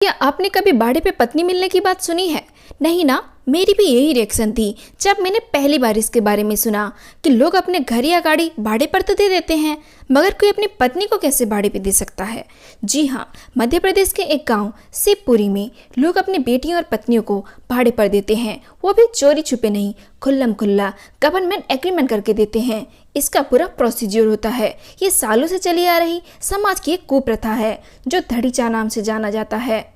क्या आपने कभी भाड़े पे पत्नी मिलने की बात सुनी है? नहीं ना। मेरी भी यही रिएक्शन थी जब मैंने पहली बार इसके बारे में सुना कि लोग अपने घर या गाड़ी भाड़े पर तो दे देते हैं, मगर कोई अपनी पत्नी को कैसे भाड़े पे दे सकता है? जी हाँ, मध्य प्रदेश के एक गांव शिवपुरी में लोग अपनी बेटियों और पत्नियों को भाड़े पर देते हैं, वो भी चोरी छुपे नहीं, खुल्लम खुल्ला गवर्नमेंट एग्रीमेंट करके देते हैं। इसका पूरा प्रोसीजर होता है। ये सालों से चली आ रही समाज की एक कुप्रथा है जो धड़ीचा नाम से जाना जाता है।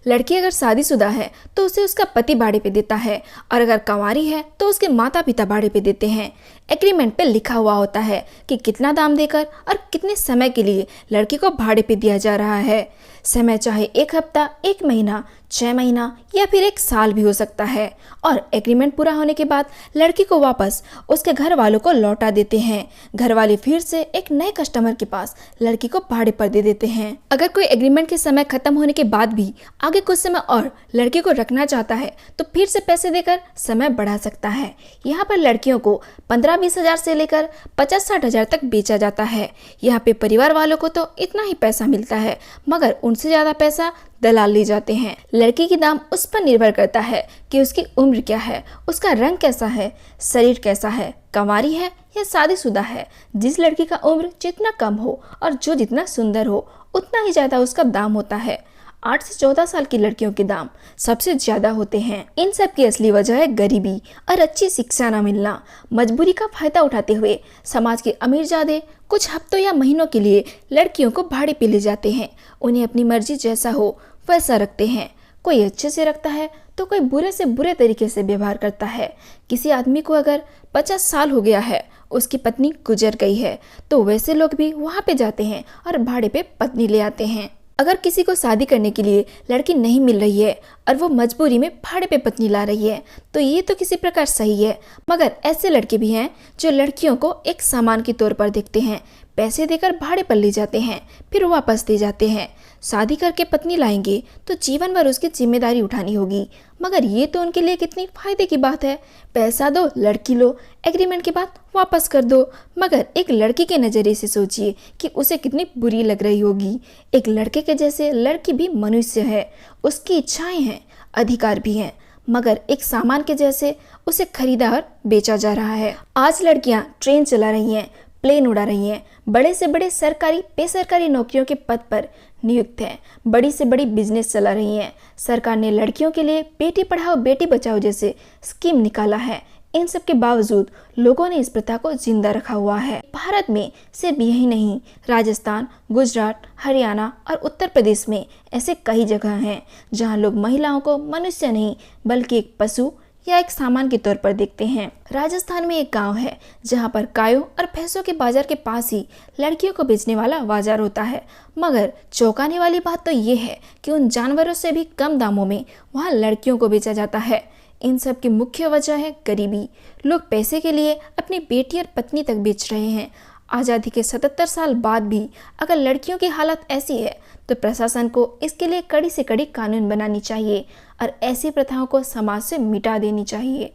लड़की अगर शादीशुदा है तो उसे उसका पति भाड़े पे देता है, और अगर कंवारी है तो उसके माता पिता भाड़े पे देते हैं। एग्रीमेंट पे लिखा हुआ होता है कि कितना दाम देकर और कितने समय के लिए लड़की को भाड़े पे दिया जा रहा है। समय चाहे 1 हफ्ता, 1 महीना, 6 महीना या फिर 1 साल भी हो सकता है। और एग्रीमेंट पूरा होने के बाद लड़की को वापस उसके घर वालों को लौटा देते हैं। घर वाले फिर से एक नए कस्टमर के पास लड़की को भाड़े पर दे देते हैं। अगर कोई एग्रीमेंट के समय खत्म होने के बाद भी आगे कुछ समय और लड़की को रखना चाहता है तो फिर से पैसे देकर समय बढ़ा सकता है। यहाँ पर लड़कियों को 15-20 हजार से लेकर 50-60 हजार तक बेचा जाता है। यहाँ पे परिवार वालों को तो इतना ही पैसा मिलता है, मगर उनसे ज्यादा पैसा दलाल ले जाते हैं। लड़की की दाम उस पर निर्भर करता है कि उसकी उम्र क्या है, उसका रंग कैसा है, शरीर कैसा है, कंवारी है या शादीशुदा है। जिस लड़की का उम्र जितना कम हो और जो जितना सुंदर हो उतना ही ज्यादा उसका दाम होता है। 8 से 14 साल की लड़कियों के दाम सबसे ज्यादा होते हैं। इन सब की असली वजह है गरीबी और अच्छी शिक्षा न मिलना। मजबूरी का फायदा उठाते हुए समाज के अमीरजादे कुछ हफ्तों या महीनों के लिए लड़कियों को भाड़े पे ले जाते हैं। उन्हें अपनी मर्जी जैसा हो वैसा रखते हैं। कोई अच्छे से रखता है तो कोई बुरे से बुरे तरीके से व्यवहार करता है। किसी आदमी को अगर 50 साल हो गया है, उसकी पत्नी गुजर गई है, तो वैसे लोग भी वहाँ पे जाते हैं और भाड़े पे पत्नी ले आते हैं। अगर किसी को शादी करने के लिए लड़की नहीं मिल रही है और वो मजबूरी में भाड़े पे पत्नी ला रही है तो ये तो किसी प्रकार सही है, मगर ऐसे लड़के भी हैं जो लड़कियों को एक सामान के तौर पर देखते हैं, पैसे देकर भाड़े पर ले जाते हैं, फिर वापस दे जाते हैं। शादी करके पत्नी लाएंगे तो जीवन भर उसकी जिम्मेदारी उठानी होगी, मगर ये तो उनके लिए कितनी फायदे की बात है। पैसा दो, लड़की लो, एग्रीमेंट के बाद वापस कर दो। मगर एक लड़की के नज़रिए से सोचिए कि उसे कितनी बुरी लग रही होगी। एक लड़के के जैसे लड़की भी मनुष्य है, उसकी इच्छाएं हैं, अधिकार भी हैं, मगर एक सामान के जैसे उसे खरीदा और बेचा जा रहा है। आज लड़कियां ट्रेन चला रही हैं, प्लेन उड़ा रही हैं, बड़े से बड़े सरकारी बेसरकारी नौकरियों के पद पर नियुक्त हैं, बड़ी से बड़ी बिजनेस चला रही हैं। सरकार ने लड़कियों के लिए बेटी पढ़ाओ बेटी बचाओ जैसे स्कीम निकाला है। इन सब के बावजूद लोगों ने इस प्रथा को जिंदा रखा हुआ है। भारत में सिर्फ यही नहीं, राजस्थान, गुजरात, हरियाणा और उत्तर प्रदेश में ऐसे कई जगह हैं जहां लोग महिलाओं को मनुष्य नहीं बल्कि एक पशु या एक सामान के तौर पर देखते हैं। राजस्थान में एक गांव है जहां पर गायों और भैंसों के बाजार के पास ही लड़कियों को बेचने वाला बाजार होता है। मगर चौंकाने वाली बात तो ये है कि उन जानवरों से भी कम दामों में वहां लड़कियों को बेचा जाता है। इन सब की मुख्य वजह है गरीबी। लोग पैसे के लिए अपनी बेटी और पत्नी तक बेच रहे हैं। आज़ादी के 77 साल बाद भी अगर लड़कियों की हालत ऐसी है तो प्रशासन को इसके लिए कड़ी से कड़ी कानून बनानी चाहिए और ऐसी प्रथाओं को समाज से मिटा देनी चाहिए।